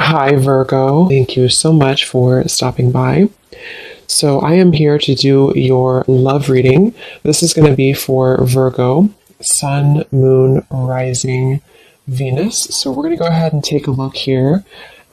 Hi, Virgo. Thank you so much for stopping by. So, I am here to do your love reading. This is going to be for Virgo, Sun, Moon, Rising, Venus. So, we're going to go ahead and take a look here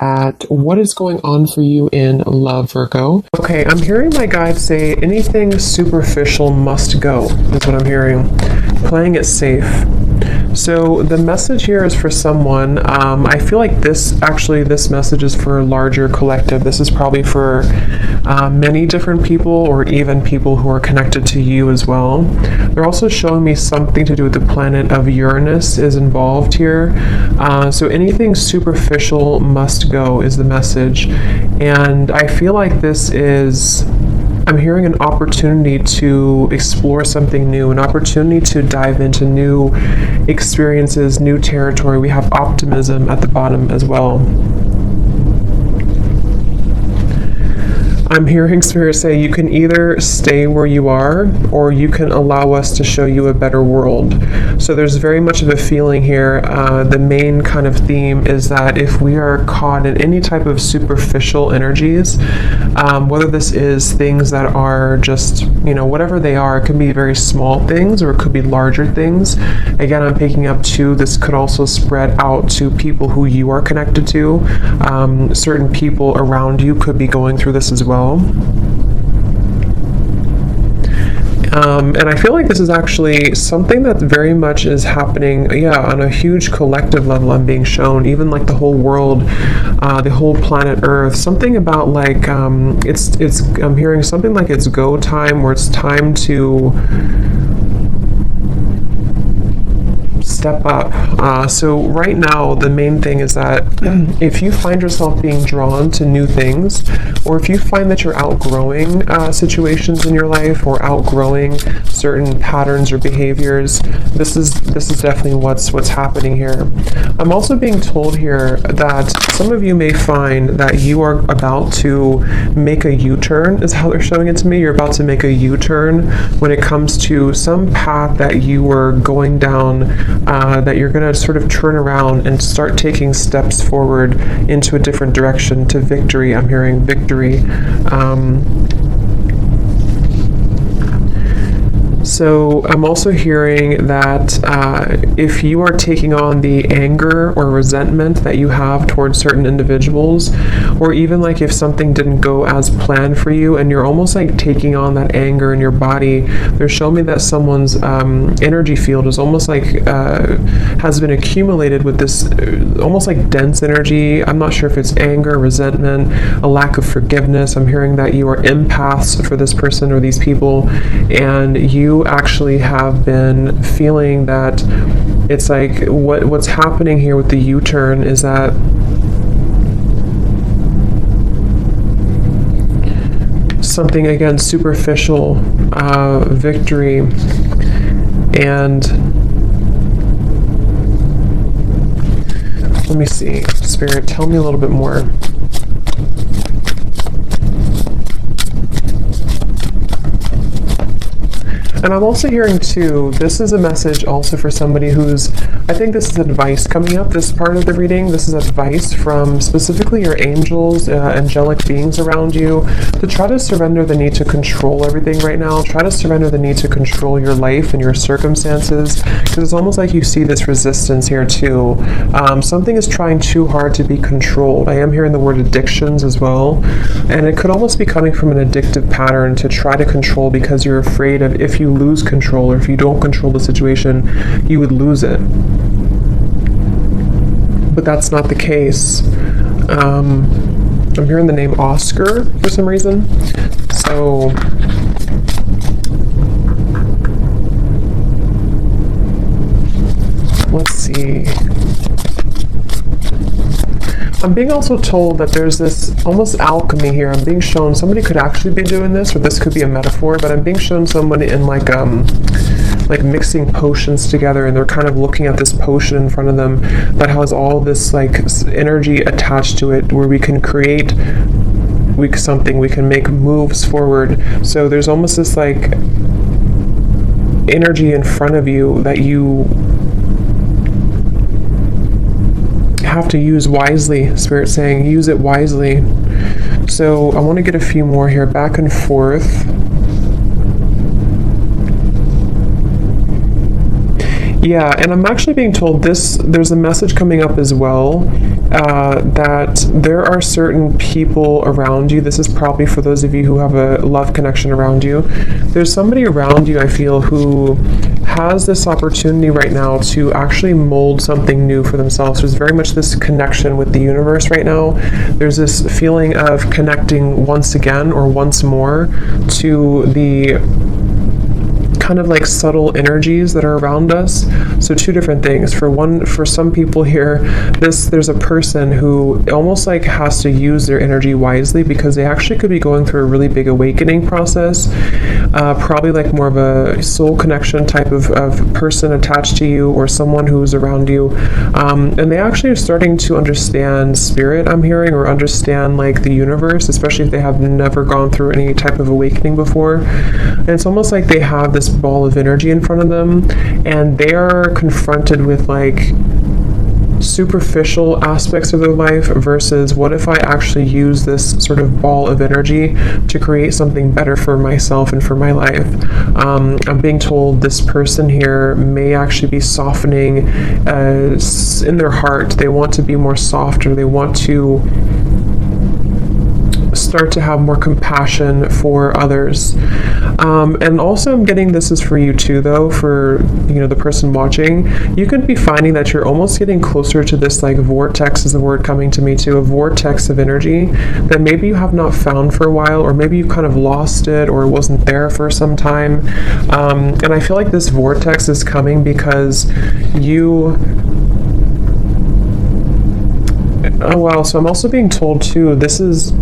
at what is going on for you in love, Virgo. Okay, I'm hearing my guides say anything superficial must go, is what I'm hearing. Playing it safe. So the message here is for someone. I feel like this message is for a larger collective. This is probably for many different people, or even people who are connected to you as well. They're also showing me something to do with the planet of Uranus is involved here. So anything superficial must go is the message. And I feel like I'm hearing an opportunity to explore something new, an opportunity to dive into new experiences, new territory. We have optimism at the bottom as well. I'm hearing Spirit say you can either stay where you are, or you can allow us to show you a better world. So there's very much of a feeling here. The main kind of theme is that if we are caught in any type of superficial energies, whether this is things that are just, whatever they are, it can be very small things or it could be larger things. Again, I'm picking up too, this could also spread out to people who you are connected to. Certain people around you could be going through this as well. And I feel like this is actually something that very much is happening, on a huge collective level. I'm being shown, even like the whole world, the whole planet Earth. Something about like I'm hearing something like it's go time, or it's time to step up. So right now, the main thing is that if you find yourself being drawn to new things, or if you find that you're outgrowing situations in your life, or outgrowing certain patterns or behaviors, this is definitely what's happening here. I'm also being told here that some of you may find that you are about to make a U-turn, is how they're showing it to me. You're about to make a U-turn when it comes to some path that you were going down, that you're going to sort of turn around and start taking steps forward into a different direction, to victory. I'm hearing victory. So I'm also hearing that if you are taking on the anger or resentment that you have towards certain individuals, or even like if something didn't go as planned for you and you're almost like taking on that anger in your body, they're showing me that someone's energy field is almost like has been accumulated with this almost like dense energy. I'm not sure if it's anger, resentment, a lack of forgiveness. I'm hearing that you are empaths for this person or these people, and you actually have been feeling that it's like what's happening here with the U-turn is that something, again, superficial, victory, and let me see, Spirit, tell me a little bit more. And I'm also hearing too, this is a message also for somebody I think this is advice coming up, this part of the reading. This is advice from specifically your angels, angelic beings around you, to try to surrender the need to control everything right now. Try to surrender the need to control your life and your circumstances, because it's almost like you see this resistance here too. Something is trying too hard to be controlled. I am hearing the word addictions as well, and it could almost be coming from an addictive pattern to try to control, because you're afraid of if you lose control, or if you don't control the situation, you would lose it. But that's not the case. I'm hearing the name Oscar for some reason. So let's see. I'm being also told that there's this almost alchemy here. I'm being shown somebody could actually be doing this, or this could be a metaphor, but I'm being shown somebody in like mixing potions together, and they're kind of looking at this potion in front of them that has all this like energy attached to it, where we can create something, we can make moves forward. So there's almost this like energy in front of you that you have to use wisely. Spirit saying, use it wisely. So I want to get a few more here, back and forth. Yeah, and I'm actually being told there's a message coming up as well, that there are certain people around you. This is probably for those of you who have a love connection around you. There's somebody around you, I feel, who has this opportunity right now to actually mold something new for themselves. There's very much this connection with the universe right now. There's this feeling of connecting once again or once more to the kind of like subtle energies that are around us. So two different things. For some people here, there's a person who almost like has to use their energy wisely, because they actually could be going through a really big awakening process, probably like more of a soul connection type of person attached to you, or someone who's around you, and they actually are starting to understand spirit, I'm hearing, or understand like the universe, especially if they have never gone through any type of awakening before. And it's almost like they have this ball of energy in front of them, and they are confronted with like superficial aspects of their life versus, what if I actually use this sort of ball of energy to create something better for myself and for my life. I'm being told this person here may actually be softening in their heart. They want to be more soft, or they want to start to have more compassion for others. And also I'm getting, this is for you too though, for the person watching, you could be finding that you're almost getting closer to this like vortex, is the word coming to me too, a vortex of energy that maybe you have not found for a while, or maybe you kind of lost it, or it wasn't there for some time. And I feel like this vortex is coming because so I'm also being told too, this is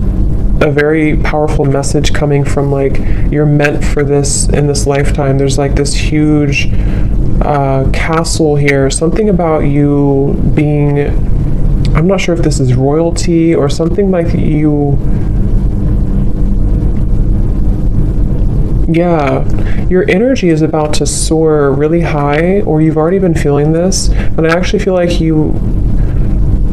a very powerful message coming from like, you're meant for this in this lifetime. There's like this huge castle here, something about you being, I'm not sure if this is royalty or something like your energy is about to soar really high, or you've already been feeling this. And I actually feel like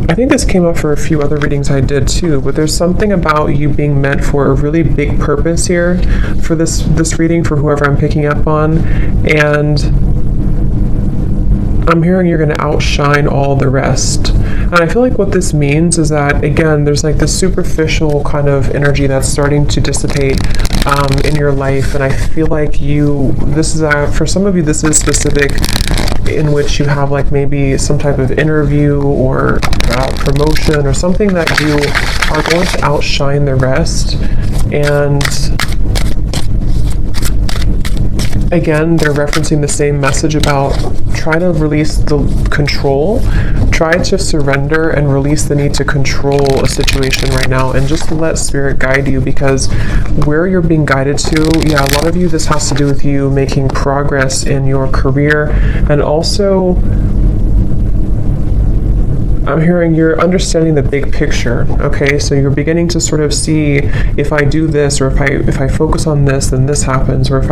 I think this came up for a few other readings I did too, but there's something about you being meant for a really big purpose here for this reading, for whoever I'm picking up on. And I'm hearing you're going to outshine all the rest. And I feel like what this means is that, again, there's like this superficial kind of energy that's starting to dissipate in your life. And I feel like for some of you, this is specific, in which you have like maybe some type of interview or promotion or something that you are going to outshine the rest. And again, they're referencing the same message about try to release the control, try to surrender and release the need to control a situation right now, and just let spirit guide you, because where you're being guided to, a lot of you, this has to do with you making progress in your career, and also I'm hearing you're understanding the big picture. Okay, so you're beginning to sort of see, if I do this, or if I focus on this, then this happens, or if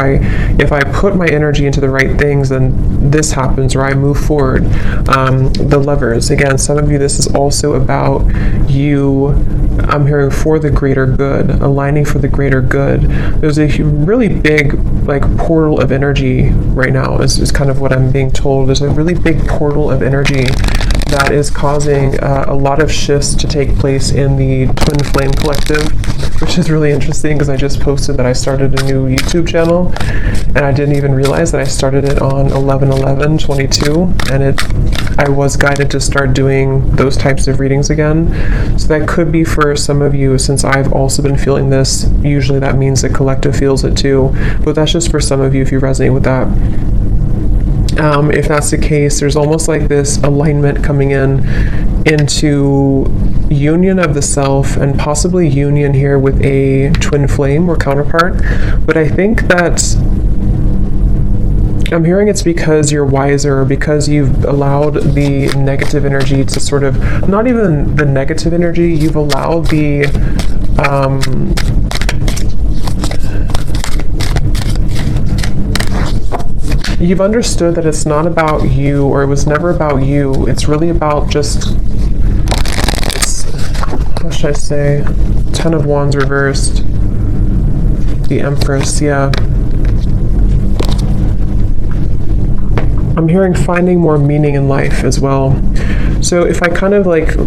I put my energy into the right things, then this happens, or I move forward. The Lovers, again, some of you, this is also about you, I'm hearing, for the greater good, aligning for the greater good. There's a really big like portal of energy right now, is kind of what I'm being told. There's a really big portal of energy that is causing a lot of shifts to take place in the Twin Flame Collective, which is really interesting, because I just posted that I started a new YouTube channel, and I didn't even realize that I started it on 11/11/22, and I was guided to start doing those types of readings again. So that could be for some of you, since I've also been feeling this. Usually that means the collective feels it too, but that's just for some of you if you resonate with that. If that's the case, there's almost like this alignment coming into union of the self, and possibly union here with a twin flame or counterpart. But I think that I'm hearing it's because you're wiser, or because you've allowed the negative energy to sort of, not even the negative energy, you've allowed the you've understood that it's not about you, or it was never about you. It's really about just should I say? Ten of Wands reversed. The Empress, yeah. I'm hearing finding more meaning in life as well. So if I kind of like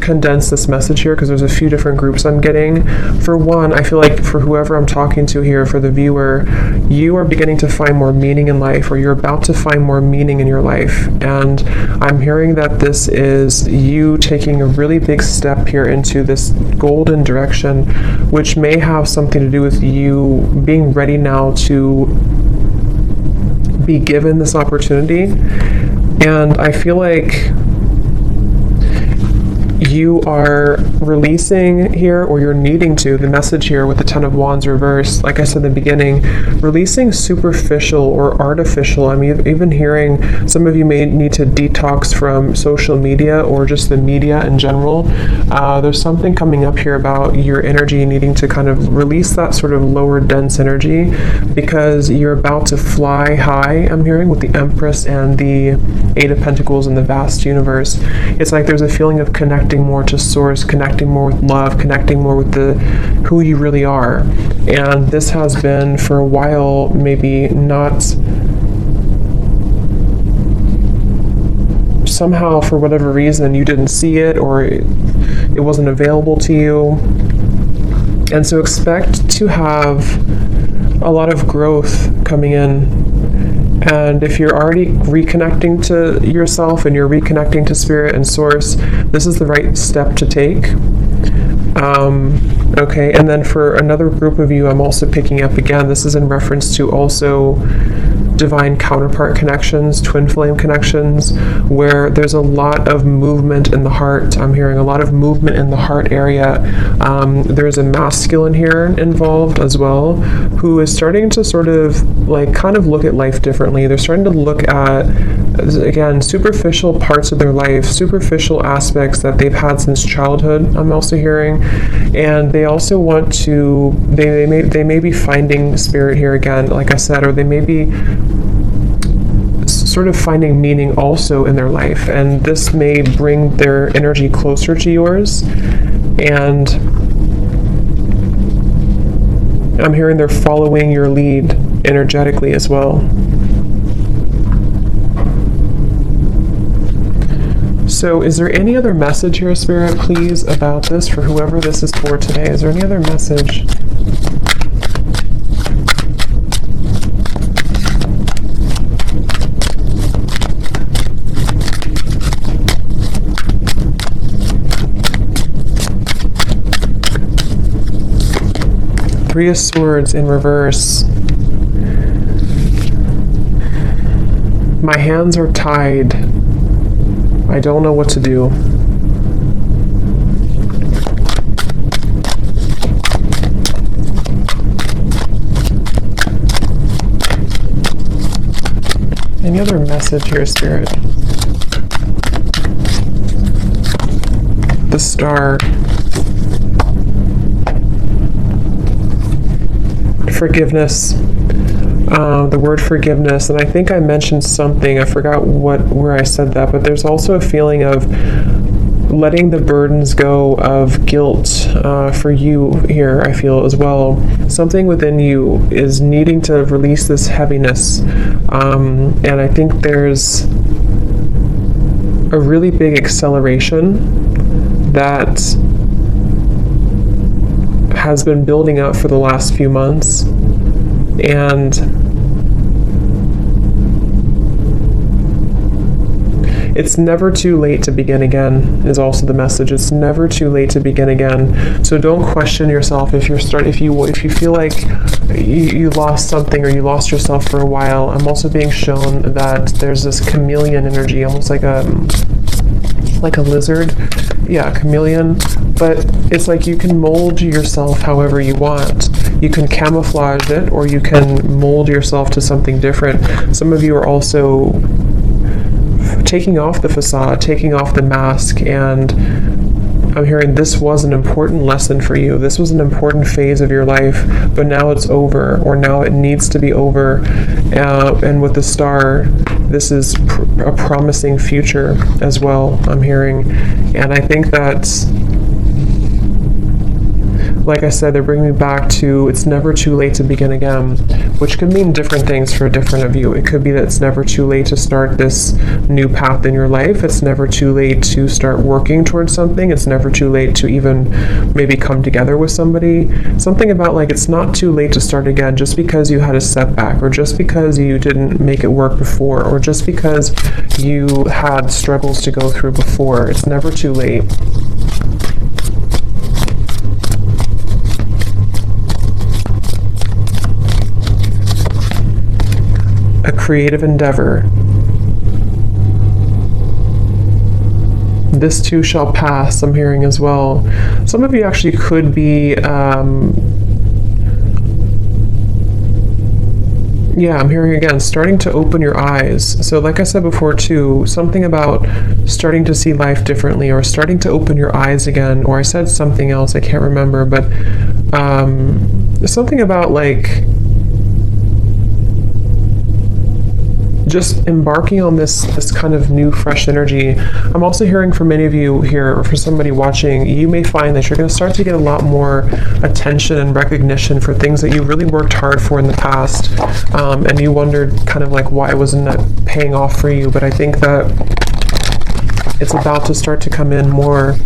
condense this message here, because there's a few different groups I'm getting. For one, I feel like for whoever I'm talking to here, for the viewer, you are beginning to find more meaning in life, or you're about to find more meaning in your life. And I'm hearing that this is you taking a really big step here into this golden direction, which may have something to do with you being ready now to be given this opportunity. And I feel like you are releasing here, or you're needing to, the message here with the Ten of Wands reversed, like I said in the beginning, releasing superficial or artificial. I'm even hearing some of you may need to detox from social media or just the media in general. There's something coming up here about your energy needing to kind of release that sort of lower dense energy, because you're about to fly high, I'm hearing, with the Empress and the Eight of Pentacles in the vast universe. It's like there's a feeling of connecting more to source, connecting more with love, connecting more with who you really are. And this has been for a while maybe not, somehow for whatever reason you didn't see it, or it wasn't available to you. And so expect to have a lot of growth coming in. And if you're already reconnecting to yourself and you're reconnecting to spirit and source, this is the right step to take. Okay, and then for another group of you, I'm also picking up again, this is in reference to also divine counterpart connections, twin flame connections, where there's a lot of movement in the heart. I'm hearing a lot of movement in the heart area. There's a masculine here involved as well, who is starting to sort of like kind of look at life differently. They're starting to look at, again, superficial parts of their life, superficial aspects that they've had since childhood, I'm also hearing. And they also want to, they may be finding spirit here again, like I said, or they may be sort of finding meaning also in their life, and this may bring their energy closer to yours. And I'm hearing they're following your lead energetically as well. So is there any other message here, Spirit, please, about this for whoever this is for today? Is there any other message? Three of Swords in reverse. My hands are tied. I don't know what to do. Any other message here, Spirit? The Star. Forgiveness. The word forgiveness, and I think I mentioned something, I forgot where I said that, but there's also a feeling of letting the burdens go of guilt for you here, I feel as well. Something within you is needing to release this heaviness, and I think there's a really big acceleration that has been building up for the last few months. And it's never too late to begin again is also the message. It's never too late to begin again. So don't question yourself if you feel like you lost something or you lost yourself for a while. I'm also being shown that there's this chameleon energy, almost like a lizard. Yeah, chameleon. But it's like you can mold yourself however you want. You can camouflage it, or you can mold yourself to something different. Some of you are also taking off the facade, taking off the mask, and I'm hearing this was an important lesson for you. This was an important phase of your life, but now it's over, or now it needs to be over. And with the Star, this is a promising future as well, I'm hearing. And I think that like I said, they're bringing me back to it's never too late to begin again, which could mean different things for different of you. It could be that it's never too late to start this new path in your life. It's never too late to start working towards something. It's never too late to even maybe come together with somebody. Something about like it's not too late to start again just because you had a setback, or just because you didn't make it work before, or just because you had struggles to go through before. It's never too late. A creative endeavor. This too shall pass, I'm hearing as well. Some of you actually could be, I'm hearing again, starting to open your eyes. So like I said before too, something about starting to see life differently, or starting to open your eyes again, or I said something else, I can't remember, but something about like just embarking on this kind of new fresh energy. I'm also hearing from many of you here, or for somebody watching, you may find that you're going to start to get a lot more attention and recognition for things that you really worked hard for in the past, and you wondered kind of like why wasn't that paying off for you. But I think that it's about to start to come in more.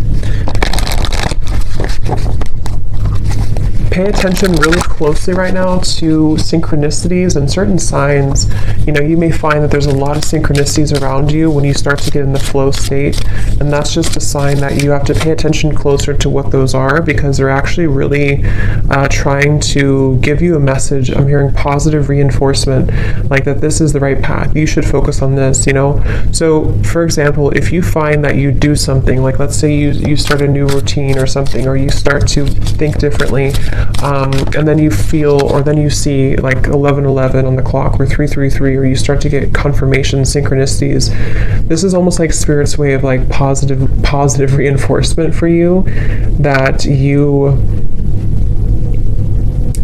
Pay attention really closely right now to synchronicities and certain signs. You know, you may find that there's a lot of synchronicities around you when you start to get in the flow state, and that's just a sign that you have to pay attention closer to what those are, because they're actually really trying to give you a message. I'm hearing positive reinforcement, like that this is the right path. You should focus on this, you know? So, for example, if you find that you do something, like let's say you start a new routine or something, or you start to think differently, and then you feel, or then you see like 11:11 on the clock, or 3:33, or you start to get confirmation synchronicities. This is almost like Spirit's way of like positive reinforcement for you, that you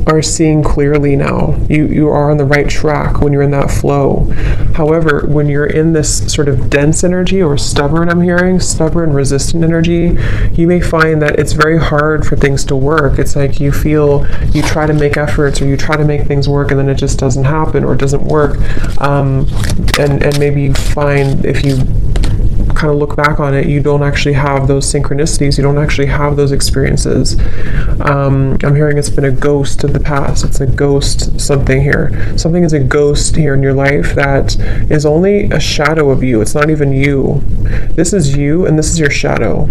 are seeing clearly now. You are on the right track when you're in that flow. However, when you're in this sort of dense energy, or stubborn, I'm hearing, stubborn, resistant energy, you may find that it's very hard for things to work. It's like you feel, you try to make efforts, or you try to make things work, and then it just doesn't happen, or doesn't work. And maybe you find, if you kind of look back on it, you don't actually have those synchronicities, you don't actually have those experiences. I'm hearing it's been a ghost of the past. It's a ghost something here. Something is a ghost here in your life that is only a shadow of you. It's not even you. This is you, and this is your shadow.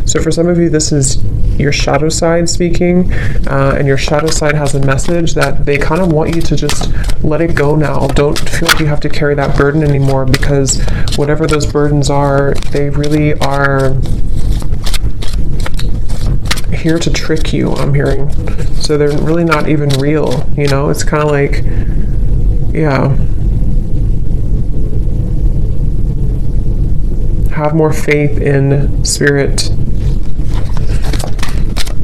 So for some of you, this is your shadow side speaking, and your shadow side has a message that they kind of want you to just let it go now. Don't feel like you have to carry that burden anymore, because whatever those burdens are, they really are here to trick you, I'm hearing. So they're really not even real, you know? It's kind of like, have more faith in Spirit.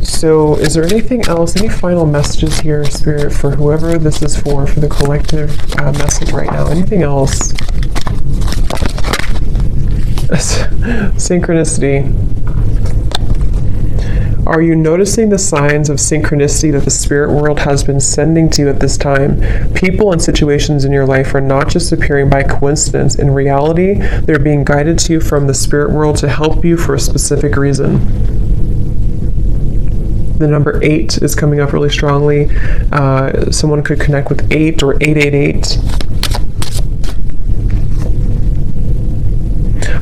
So is there anything else, any final messages here, Spirit, for whoever this is for the collective message right now? Anything else? Synchronicity. Are you noticing the signs of synchronicity that the spirit world has been sending to you at this time? People and situations in your life are not just appearing by coincidence. In reality, they're being guided to you from the spirit world to help you for a specific reason. The number 8 is coming up really strongly. Someone could connect with 8 or 888.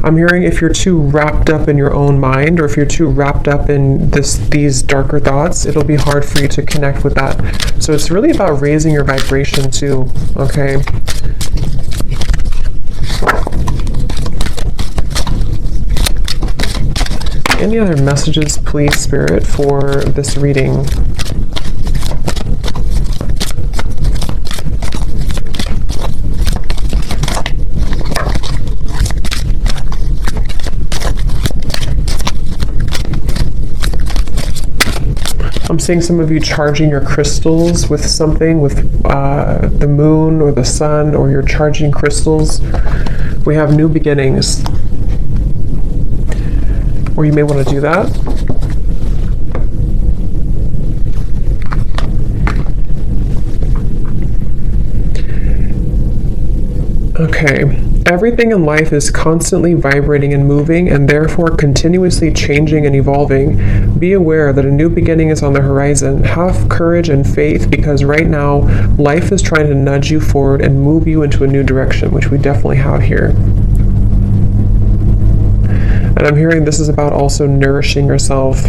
I'm hearing if you're too wrapped up in your own mind, or if you're too wrapped up in these darker thoughts, it'll be hard for you to connect with that. So it's really about raising your vibration too, okay? Any other messages, please, Spirit, for this reading? I'm seeing some of you charging your crystals with something, with the moon or the sun, or you're charging crystals. We have new beginnings. Or you may want to do that. Okay, everything in life is constantly vibrating and moving, and therefore continuously changing and evolving. Be aware that a new beginning is on the horizon. Have courage and faith, because right now life is trying to nudge you forward and move you into a new direction, which we definitely have here. And I'm hearing this is about also nourishing yourself.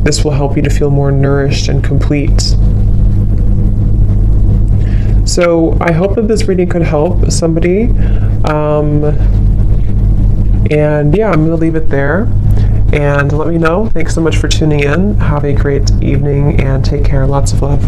This will help you to feel more nourished and complete. So I hope that this reading could help somebody. And yeah, I'm going to leave it there. And let me know. Thanks so much for tuning in. Have a great evening and take care. Lots of love.